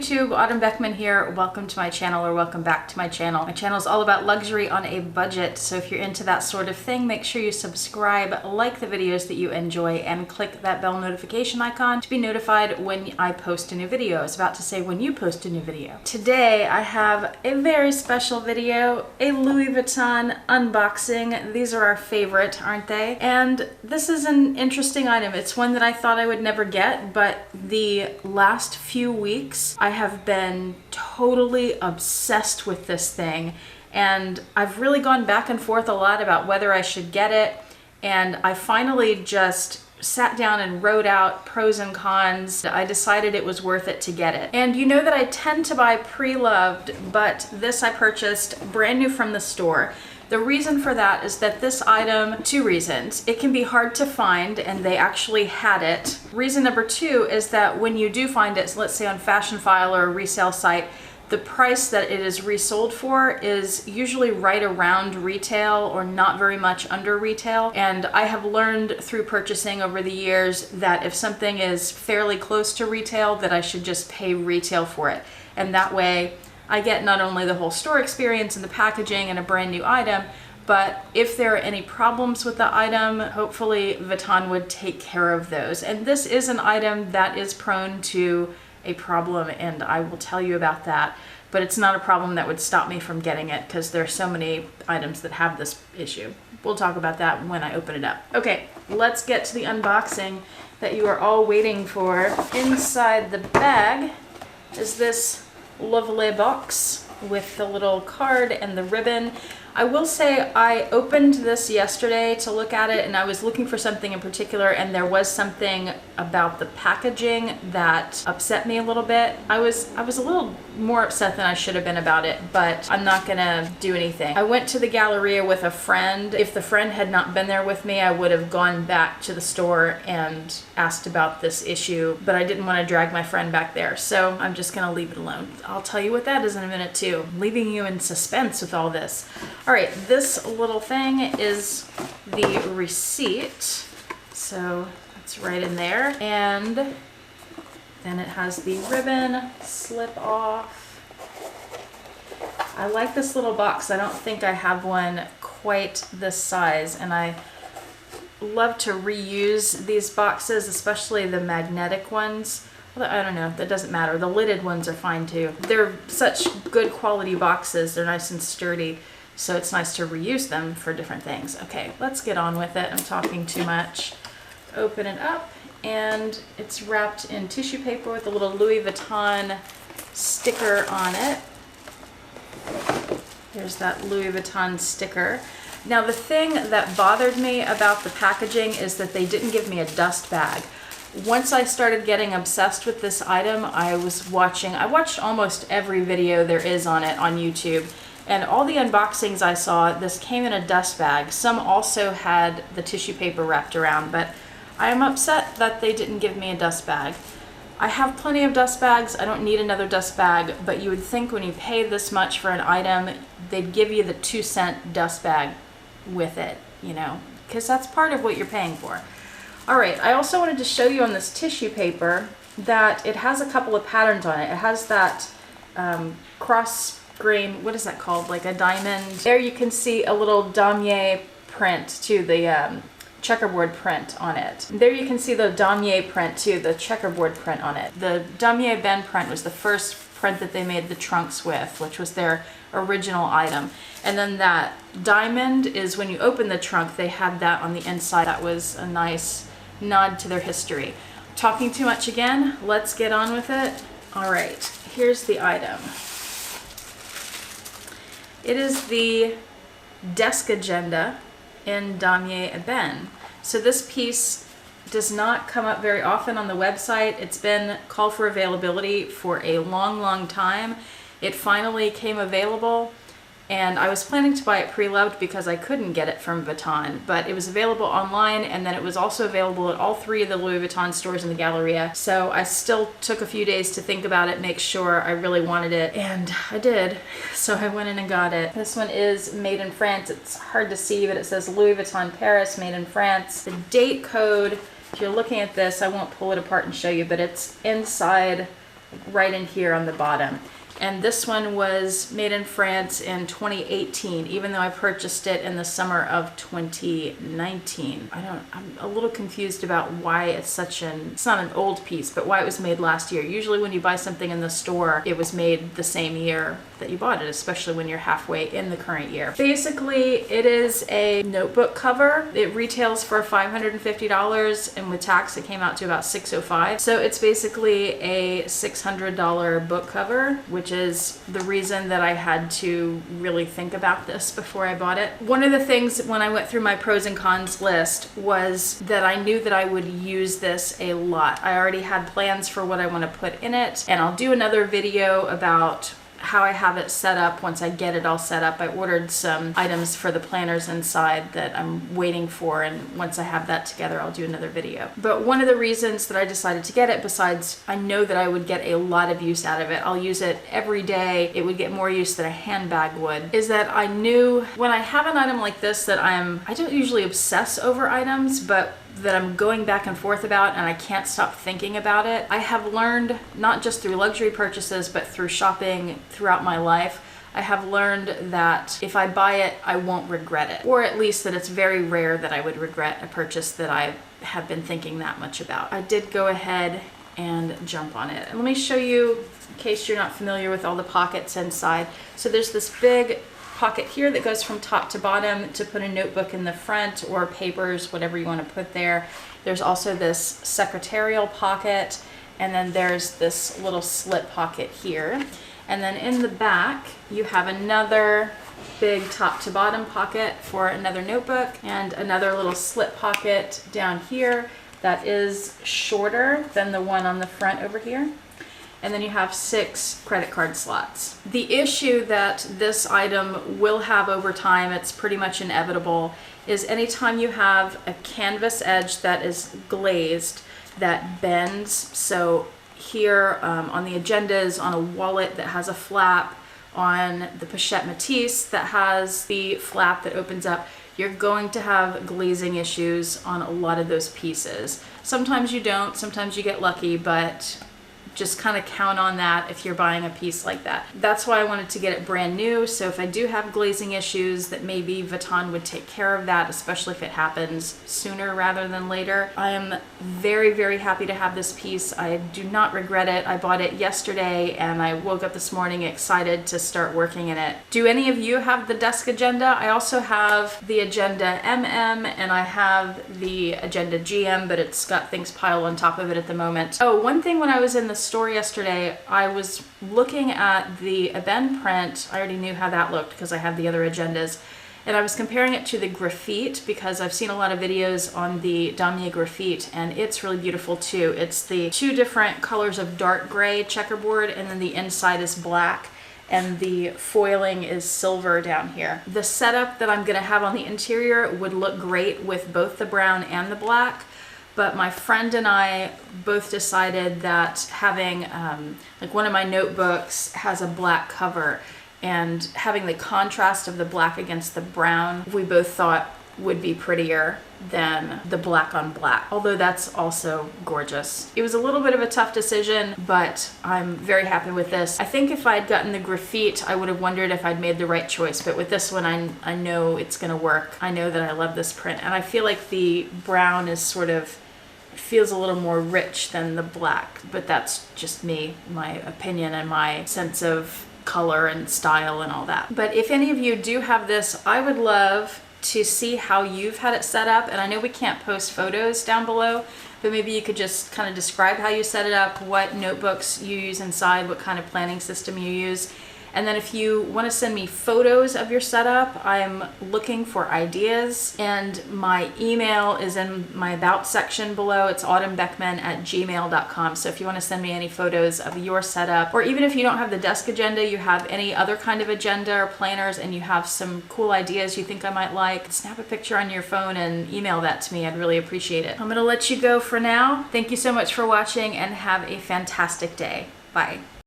YouTube, Autumn Beckman here. Welcome to my channel, or welcome back to my channel. My channel is all about luxury on a budget, so if you're into that sort of thing, make sure you subscribe, like the videos that you enjoy, and click that bell notification icon to be notified when I post a new video. I was about to say when you post a new video. Today I have a very special video, a Louis Vuitton unboxing. These are our favorite, aren't they? And this is an interesting item. It's one that I thought I would never get, but the last few weeks I have been totally obsessed with this thing, and I've really gone back and forth a lot about whether I should get it, and I finally just sat down and wrote out pros and cons. I decided it was worth it to get it. And you know that I tend to buy pre-loved, but this I purchased brand new from the store. The reason for that is that this item, two reasons. It can be hard to find, and they actually had it. Reason number two is that when you do find it, so let's say on Fashionphile or a resale site, the price that it is resold for is usually right around retail or not very much under retail. And I have learned through purchasing over the years that if something is fairly close to retail, that I should just pay retail for it. And that way I get not only the whole store experience and the packaging and a brand new item, but if there are any problems with the item, hopefully Vuitton would take care of those. And this is an item that is prone to a problem, and I will tell you about that. But it's not a problem that would stop me from getting it, because there are so many items that have this issue. We'll talk about that when I open it up. Okay, let's get to the unboxing that you are all waiting for. Inside the bag is this lovely box with the little card and the ribbon. I will say I opened this yesterday to look at it, and I was looking for something in particular, and there was something about the packaging that upset me a little bit. I was a little more upset than I should have been about it, but I'm not gonna do anything. I went to the Galleria with a friend. If the friend had not been there with me, I would have gone back to the store and asked about this issue, but I didn't want to drag my friend back there, so I'm just gonna leave it alone. I'll tell you what that is in a minute too. I'm leaving you in suspense with all this. All right, this little thing is the receipt, so it's right in there, and then it has the ribbon slip off. I like this little box. I don't think I have one quite this size, and I love to reuse these boxes, especially the magnetic ones. Well, I don't know, that doesn't matter. The lidded ones are fine too. They're such good quality boxes. They're nice and sturdy, so it's nice to reuse them for different things. Okay, let's get on with it. I'm talking too much. Open it up, and it's wrapped in tissue paper with a little Louis Vuitton sticker on it. There's that Louis Vuitton sticker. Now, the thing that bothered me about the packaging is that they didn't give me a dust bag. Once I started getting obsessed with this item, I watched almost every video there is on it on YouTube, and all the unboxings I saw, this came in a dust bag. Some also had the tissue paper wrapped around, but I am upset that they didn't give me a dust bag. I have plenty of dust bags. I don't need another dust bag, but you would think when you pay this much for an item, they'd give you the 2-cent dust bag with it, you know, because that's part of what you're paying for. All right, I also wanted to show you on this tissue paper that it has a couple of patterns on it. It has that cross grain, what is that called, like a diamond. There you can see a little damier print to the checkerboard print on it. There you can see the damier print too, the checkerboard print on it. The damier bend print was the first print that they made the trunks with, which was their original item. And then that diamond is when you open the trunk, they had that on the inside. That was a nice nod to their history. Talking too much again, let's get on with it. All right, here's the item. It is the desk agenda in damier ebene. So this piece does not come up very often on the website. It's been called for availability for a long time. It finally came available, and I was planning to buy it pre-loved because I couldn't get it from Vuitton, but it was available online, and then it was also available at all 3 of the Louis Vuitton stores in the Galleria. So I still took a few days to think about it, make sure I really wanted it, and I did. So I went in and got it. This one is made in France. It's hard to see, but it says Louis Vuitton Paris, made in France. The date code, if you're looking at this, I won't pull it apart and show you, but it's inside right in here on the bottom. And this one was made in France in 2018, even though I purchased it in the summer of 2019. I'm a little confused about why it's it's not an old piece, but why it was made last year. Usually when you buy something in the store, it was made the same year that you bought it, especially when you're halfway in the current year. Basically, it is a notebook cover. It retails for $550, and with tax, it came out to about $605. So it's basically a $600 book cover, which is the reason that I had to really think about this before I bought it. One of the things when I went through my pros and cons list was that I knew that I would use this a lot. I already had plans for what I want to put in it, and I'll do another video about how I have it set up once I get it all set up. I ordered some items for the planners inside that I'm waiting for, and once I have that together, I'll do another video. But one of the reasons that I decided to get it, besides I know that I would get a lot of use out of it, I'll use it every day, it would get more use than a handbag would, is that I knew when I have an item like this that I don't usually obsess over items, but that I'm going back and forth about and I can't stop thinking about it. I have learned, not just through luxury purchases, but through shopping throughout my life, I have learned that if I buy it, I won't regret it. Or at least that it's very rare that I would regret a purchase that I have been thinking that much about. I did go ahead and jump on it. And let me show you, in case you're not familiar with all the pockets inside. So there's this big pocket here that goes from top to bottom to put a notebook in the front or papers, whatever you want to put there. There's also this secretarial pocket, and then there's this little slip pocket here. And then in the back, you have another big top to bottom pocket for another notebook and another little slip pocket down here that is shorter than the one on the front over here. And then you have 6 credit card slots. The issue that this item will have over time, it's pretty much inevitable, is anytime you have a canvas edge that is glazed, that bends. So here on the agendas, on a wallet that has a flap, on the pochette Matisse that has the flap that opens up, you're going to have glazing issues on a lot of those pieces. Sometimes you don't, sometimes you get lucky, but just kind of count on that if you're buying a piece like that. That's why I wanted to get it brand new. So if I do have glazing issues, that maybe Vuitton would take care of that, especially if it happens sooner rather than later. I am very, very happy to have this piece. I do not regret it. I bought it yesterday and I woke up this morning excited to start working in it. Do any of you have the desk agenda? I also have the agenda MM and I have the agenda GM, but it's got things piled on top of it at the moment. Oh, one thing when I was in the store yesterday, I was looking at the Eben print. I already knew how that looked because I have the other agendas, and I was comparing it to the graphite because I've seen a lot of videos on the damier graphite and it's really beautiful too. It's the 2 different colors of dark gray checkerboard, and then the inside is black and the foiling is silver down here. The setup that I'm gonna have on the interior would look great with both the brown and the black, but my friend and I both decided that having, like one of my notebooks has a black cover, and having the contrast of the black against the brown, we both thought would be prettier than the black on black, although that's also gorgeous. It was a little bit of a tough decision, but I'm very happy with this. I think if I'd gotten the graphite, I would have wondered if I'd made the right choice, but with this one, I know it's gonna work. I know that I love this print, and I feel like the brown is sort of, feels a little more rich than the black, but that's just me, my opinion and my sense of color and style and all that. But if any of you do have this, I would love to see how you've had it set up. And I know we can't post photos down below, but maybe you could just kind of describe how you set it up, what notebooks you use inside, what kind of planning system you use. And then if you want to send me photos of your setup, I'm looking for ideas, and my email is in my about section below. It's autumnbeckman@gmail.com. So if you want to send me any photos of your setup, or even if you don't have the desk agenda, you have any other kind of agenda or planners and you have some cool ideas you think I might like, snap a picture on your phone and email that to me. I'd really appreciate it. I'm going to let you go for now. Thank you so much for watching and have a fantastic day. Bye.